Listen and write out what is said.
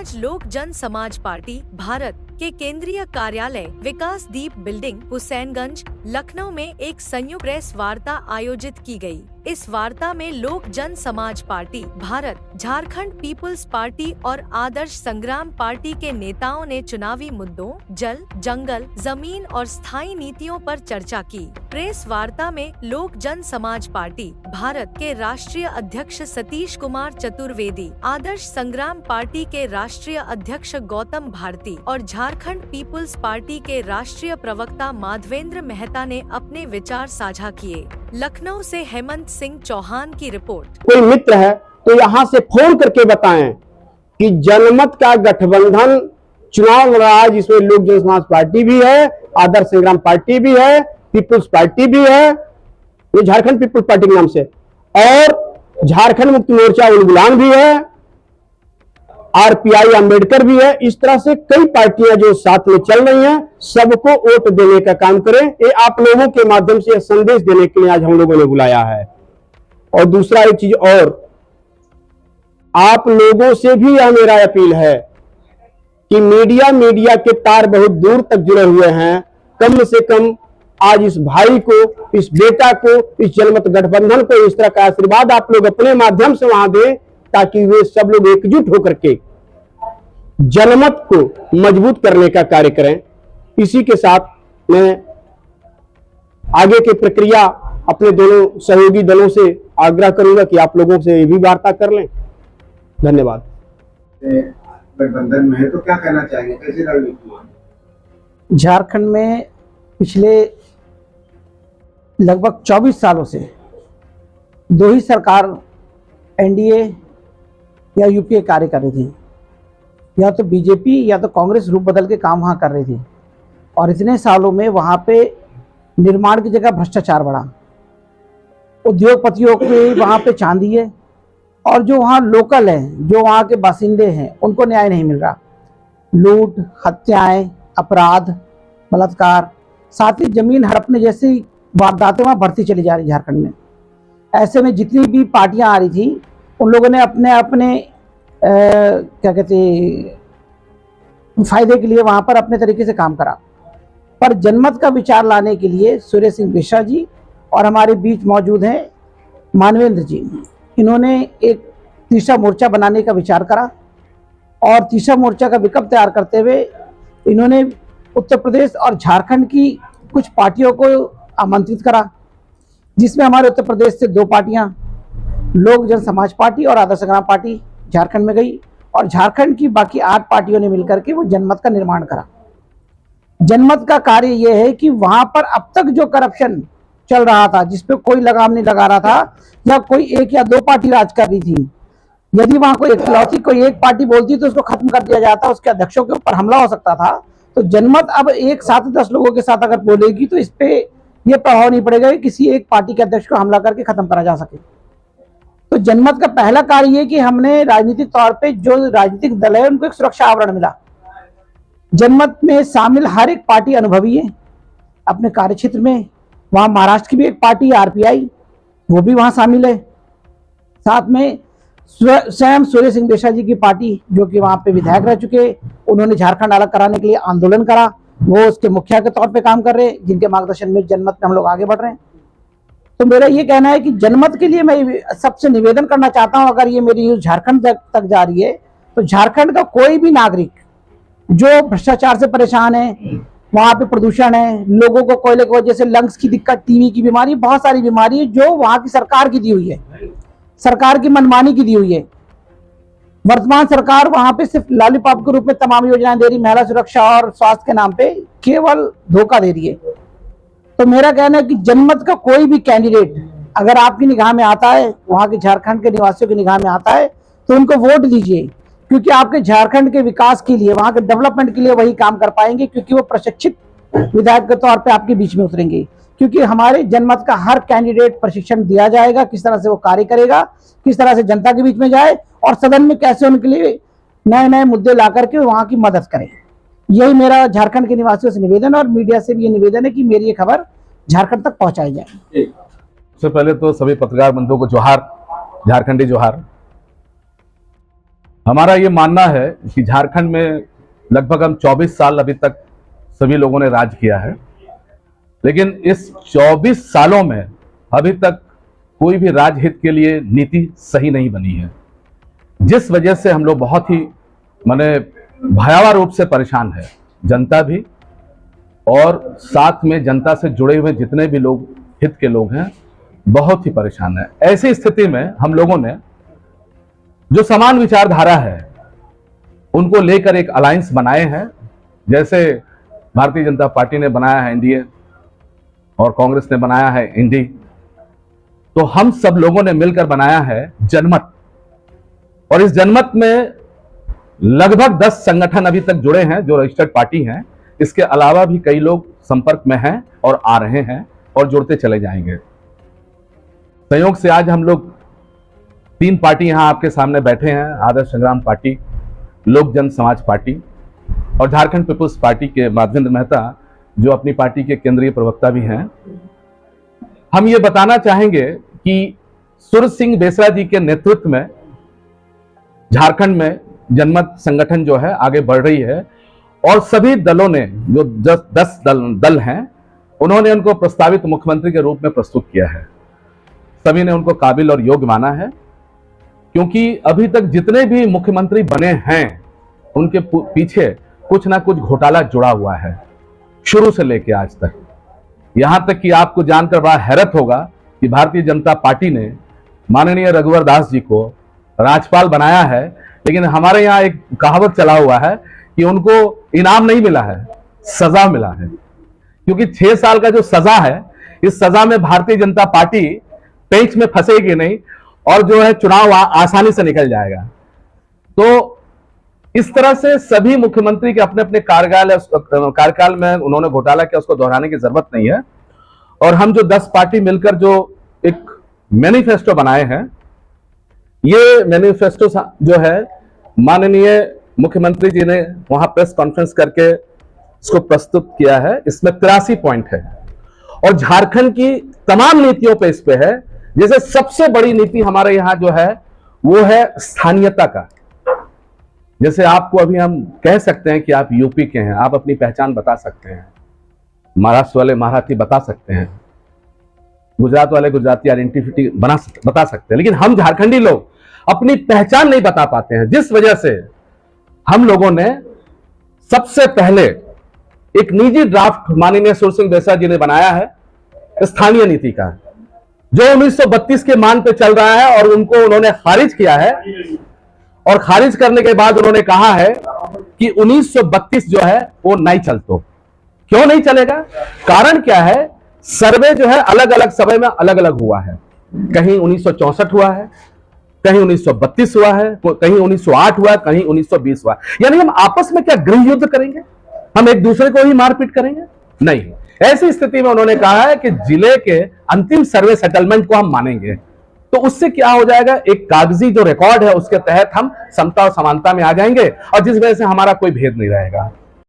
आज लोक जन समाज पार्टी भारत के केंद्रीय कार्यालय विकास दीप बिल्डिंग हुसैनगंज लखनऊ में एक संयुक्त प्रेस वार्ता आयोजित की गई। इस वार्ता में Lok Jan Samaj party Bharat, Jharkhand people's party और आदर्श संग्राम पार्टी के नेताओं ने चुनावी मुद्दों, जल, जंगल, जमीन और स्थायी नीतियों पर चर्चा की। प्रेस वार्ता में लोक जन समाज पार्टी भारत के राष्ट्रीय अध्यक्ष सतीश कुमार चतुर्वेदी, आदर्श संग्राम पार्टी के राष्ट्रीय अध्यक्ष गौतम भारती और झारखंड पीपुल्स पार्टी के राष्ट्रीय प्रवक्ता माधवेंद्र मेहता ने अपने विचार साझा किए। लखनऊ से हेमंत सिंह चौहान की रिपोर्ट। कोई मित्र है तो यहाँ से फोन करके बताएं कि जनमत का गठबंधन चुनाव लड़ रहा है, जिसमें लोक जन समाज पार्टी भी है, आदर्श संग्राम पार्टी भी है, पीपुल्स पार्टी भी है, ये झारखंड पीपुल्स पार्टी के नाम से, और झारखंड मुक्ति मोर्चा उलगुलान भी है, आरपीआई अम्बेडकर भी है। इस तरह से कई पार्टियां जो साथ में चल रही हैं, सबको वोट देने का काम करें। ये आप लोगों के माध्यम से संदेश देने के लिए आज हम लोगों ने बुलाया है। और दूसरा एक चीज और, आप लोगों से भी यह मेरा अपील है कि मीडिया के तार बहुत दूर तक जुड़े हुए हैं, कम से कम आज इस भाई को, इस बेटा को, इस जनमत गठबंधन को इस तरह का आशीर्वाद आप लोग अपने माध्यम से वहां दें, ताकि वे सब लोग एकजुट होकर के जनमत को मजबूत करने का कार्य करें। इसी के साथ मैं आगे की प्रक्रिया अपने दोनों सहयोगी दलों से आग्रह करूंगा कि आप लोगों से भी वार्ता कर लें। धन्यवाद। गठबंधन में है तो क्या कहना चाहेंगे, कैसे रणनीति? झारखंड में पिछले लगभग 24 सालों से दो ही सरकार एनडीए या यूपीए कार्य कर रही थी, या तो बीजेपी या तो कांग्रेस रूप बदल के काम वहाँ कर रही थी। और इतने सालों में वहाँ पे निर्माण की जगह भ्रष्टाचार बढ़ा, उद्योगपतियों के वहाँ पे चांदी है, और जो वहाँ लोकल हैं, जो वहाँ के बासिंदे हैं, उनको न्याय नहीं मिल रहा। लूट, हत्याएं, अपराध, बलात्कार, साथ ही जमीन हड़पने जैसी वारदातें वहाँ बढ़ती चली जा रही झारखंड में। ऐसे में जितनी भी पार्टियां आ रही थी, उन लोगों ने अपने अपने क्या कहते फायदे के लिए वहाँ पर अपने तरीके से काम करा। पर जनमत का विचार लाने के लिए सूर्य सिंह मिश्रा जी और हमारे बीच मौजूद हैं मानवेंद्र जी, इन्होंने एक तीसरा मोर्चा बनाने का विचार करा, और तीसरा मोर्चा का विकल्प तैयार करते हुए इन्होंने उत्तर प्रदेश और झारखंड की कुछ पार्टियों को आमंत्रित करा, जिसमें हमारे उत्तर प्रदेश से 2 पार्टियां, लोक जन समाज पार्टी और आदर्श संग्राम पार्टी झारखंड में गई, और झारखंड की बाकी 8 पार्टियों ने मिलकर के वो जनमत का निर्माण करा। जनमत का कार्य ये है कि वहां पर अब तक जो करप्शन चल रहा था, जिसपे कोई लगाम नहीं लगा रहा था, या कोई 1 या 2 पार्टी राज कर रही थी, यदि वहां कोई इकलौती कोई एक पार्टी बोलती तो उसको खत्म कर दिया जाता, उसके अध्यक्षों के ऊपर हमला हो सकता था। तो जनमत अब एक साथ 10 लोगों के साथ अगर बोलेगी तो इस पे ये प्रभाव नहीं पड़ेगा कि किसी एक पार्टी के अध्यक्ष को हमला करके खत्म करा जा सके। तो जनमत का पहला कार्य ये कि हमने राजनीतिक तौर पे जो राजनीतिक दल है उनको एक सुरक्षा आवरण मिला। जनमत में शामिल हर एक पार्टी अनुभवी है अपने कार्यक्षेत्र में। वहां महाराष्ट्र की भी एक पार्टी आरपीआई, वो भी वहां शामिल है। साथ में स्वयं सूर्य सिंह मिश्रा जी की पार्टी, जो कि वहां पे विधायक रह चुके, उन्होंने झारखंड अलग कराने के लिए आंदोलन करा, वो उसके मुखिया के तौर पे काम कर रहे हैं, जिनके मार्गदर्शन में जनमत में हम लोग आगे बढ़ रहे हैं। तो मेरा ये कहना है कि जनमत के लिए मैं सबसे निवेदन करना चाहता हूं, अगर ये मेरी न्यूज झारखंड तक जा रही है, तो झारखंड का कोई भी नागरिक जो भ्रष्टाचार से परेशान है, वहां पे प्रदूषण है, लोगों को कोयले की वजह से लंग्स की दिक्कत, टीबी की बीमारी, बहुत सारी बीमारी है जो वहां की सरकार की दी हुई है, सरकार की मनमानी की दी हुई है। वर्तमान सरकार वहां पे सिर्फ लॉलीपॉप के रूप में तमाम योजनाएं दे रही, महिला सुरक्षा और स्वास्थ्य के नाम पे केवल धोखा दे रही है। तो मेरा कहना है कि जनमत का कोई भी कैंडिडेट अगर आपकी निगाह में आता है, वहां के झारखंड के निवासियों की निगाह में आता है, तो उनको वोट दीजिए, क्योंकि आपके झारखंड के विकास के लिए, वहां के डेवलपमेंट के लिए वही काम कर पाएंगे, क्योंकि वो प्रशिक्षित विधायक के तौर पे आपके बीच में उतरेंगे। क्योंकि हमारे जनमत का हर कैंडिडेट प्रशिक्षण दिया जाएगा, किस तरह से वो कार्य करेगा, किस तरह से जनता के बीच में जाए और सदन में कैसे उनके लिए नए नए मुद्दे ला करके वहां की मदद करें। यही मेरा झारखंड के निवासियों से निवेदन और मीडिया से भी ये निवेदन है कि मेरी ये खबर झारखंड तक पहुंचाई जाए। सबसे पहले तो सभी पत्रकार बंधुओं को जोहार, झारखंडी जोहार। हमारा ये मानना है कि झारखंड में लगभग हम 24 साल अभी तक सभी लोगों ने राज किया है, लेकिन इस 24 सालों में अभी तक कोई भी राजहित के लिए नीति सही नहीं बनी है, जिस वजह से हम लोग बहुत ही भयावह रूप से परेशान है, जनता भी और साथ में जनता से जुड़े हुए जितने भी लोग हित के लोग हैं बहुत ही परेशान है। ऐसी स्थिति में हम लोगों ने जो समान विचारधारा है उनको लेकर एक अलायंस बनाए हैं, जैसे भारतीय जनता पार्टी ने बनाया है एनडीए और कांग्रेस ने बनाया है इंडी, तो हम सब लोगों ने मिलकर बनाया है जनमत। और इस जनमत में लगभग 10 संगठन अभी तक जुड़े हैं जो रजिस्टर्ड पार्टी हैं। इसके अलावा भी कई लोग संपर्क में हैं और आ रहे हैं और जुड़ते चले जाएंगे। संयोग से आज हम लोग 3 पार्टी यहां आपके सामने बैठे हैं, आदर्श संग्राम पार्टी, लोक जन समाज पार्टी और झारखंड पीपुल्स पार्टी के माधवेंद्र मेहता जो अपनी पार्टी के केंद्रीय प्रवक्ता भी हैं। हम ये बताना चाहेंगे कि सूर्य सिंह बेसरा जी के नेतृत्व में झारखंड में जनमत संगठन जो है आगे बढ़ रही है और सभी दलों ने जो 10 दल हैं उन्होंने उनको प्रस्तावित मुख्यमंत्री के रूप में प्रस्तुत किया है। सभी ने उनको काबिल और योग्य माना है, क्योंकि अभी तक जितने भी मुख्यमंत्री बने हैं उनके पीछे कुछ ना कुछ घोटाला जुड़ा हुआ है, शुरू से लेकर आज तक। यहां तक कि आपको जानकर बड़ा हैरत होगा कि भारतीय जनता पार्टी ने माननीय रघुवर दास जी को राज्यपाल बनाया है, लेकिन हमारे यहाँ एक कहावत चला हुआ है कि उनको इनाम नहीं मिला है, सजा मिला है। क्योंकि 6 साल का जो सजा है, इस सजा में भारतीय जनता पार्टी पेंच में फंसेगी नहीं और जो है चुनाव आसानी से निकल जाएगा। तो इस तरह से सभी मुख्यमंत्री के अपने अपने कार्यकाल में उन्होंने घोटाला किया, उसको दोहराने की जरूरत नहीं है। और हम जो 10 पार्टी मिलकर जो एक मैनिफेस्टो बनाए हैं, ये मैनिफेस्टो जो है माननीय मुख्यमंत्री जी ने वहां प्रेस कॉन्फ्रेंस करके इसको प्रस्तुत किया है। इसमें 83 पॉइंट है और झारखंड की तमाम नीतियों पे इस पे है। जैसे सबसे बड़ी नीति हमारे यहां जो है वो है स्थानीयता का। जैसे आपको अभी हम कह सकते हैं कि आप यूपी के हैं, आप अपनी पहचान बता सकते हैं, महाराष्ट्र वाले मराठी बता सकते हैं, गुजरात वाले गुजराती आइडेंटिटी बता सकते हैं, लेकिन हम झारखंडी लोग अपनी पहचान नहीं बता पाते हैं। जिस वजह से हम लोगों ने सबसे पहले एक निजी ड्राफ्ट माननीय सूर्य सिंह बेसरा जी ने बनाया है स्थानीय नीति का, जो 1932 के मान पे चल रहा है और उनको उन्होंने खारिज किया है। और खारिज करने के बाद उन्होंने कहा है कि 1932 जो है वो नहीं चलतो। क्यों नहीं चलेगा? कारण क्या है? सर्वे जो है अलग अलग समय में अलग अलग हुआ है। कहीं 1964 हुआ है, कहीं 1932 हुआ है, कहीं 1908 हुआ, कहीं 1920 हुआ। यानी हम आपस में क्या गृह युद्ध करेंगे? हम एक दूसरे को ही मारपीट करेंगे? नहीं। ऐसी स्थिति में उन्होंने कहा है कि जिले के अंतिम सर्वे सेटलमेंट को हम मानेंगे। तो उससे क्या हो जाएगा? एक कागजी जो रिकॉर्ड है उसके तहत हम समता और समानता में आ जाएंगे और जिस वजह से हमारा कोई भेद नहीं रहेगा।